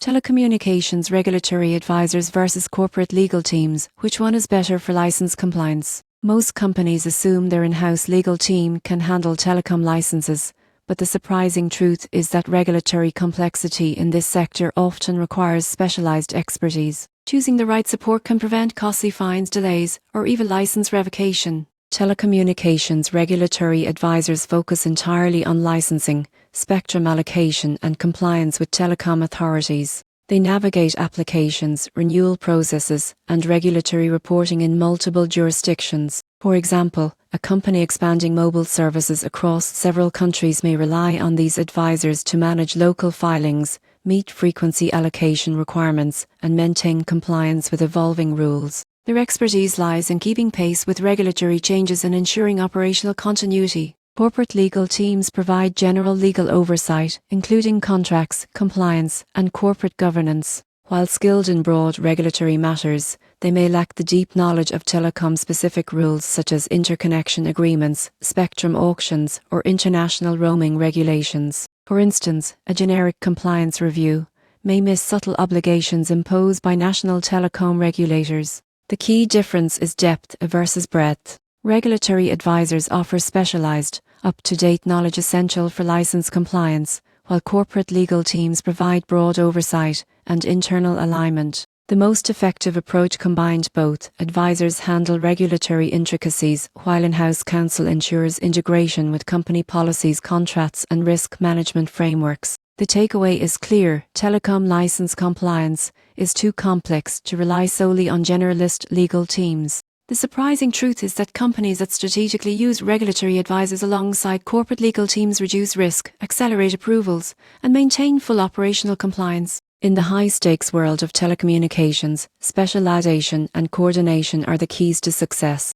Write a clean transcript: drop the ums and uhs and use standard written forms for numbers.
Telecommunications regulatory advisors versus corporate legal teams. Which one is better for license compliance? Most companies assume their in-house legal team can handle telecom licenses, but the surprising truth is that regulatory complexity in this sector often requires specialized expertise. Choosing the right support can prevent costly fines, delays, or even license revocation. Telecommunications regulatory advisors focus entirely on licensing, spectrum allocation, and compliance with telecom authorities. They navigate applications, renewal processes, and regulatory reporting in multiple jurisdictions. For example, a company expanding mobile services across several countries may rely on these advisors to manage local filings, meet frequency allocation requirements, and maintain compliance with evolving rules. Their expertise lies in keeping pace with regulatory changes and ensuring operational continuity. Corporate legal teams provide general legal oversight, including contracts, compliance, and corporate governance. While skilled in broad regulatory matters, they may lack the deep knowledge of telecom-specific rules such as interconnection agreements, spectrum auctions, or international roaming regulations. For instance, a generic compliance review may miss subtle obligations imposed by national telecom regulators. The key difference is depth versus breadth. Regulatory advisors offer specialized, up-to-date knowledge essential for license compliance, while corporate legal teams provide broad oversight and internal alignment. The most effective approach combines both. Advisors handle regulatory intricacies, while in-house counsel ensures integration with company policies, contracts, and risk management frameworks. The takeaway is clear: telecom license compliance is too complex to rely solely on generalist legal teams. The surprising truth is that companies that strategically use regulatory advisors alongside corporate legal teams reduce risk, accelerate approvals, and maintain full operational compliance. In the high-stakes world of telecommunications, specialization and coordination are the keys to success.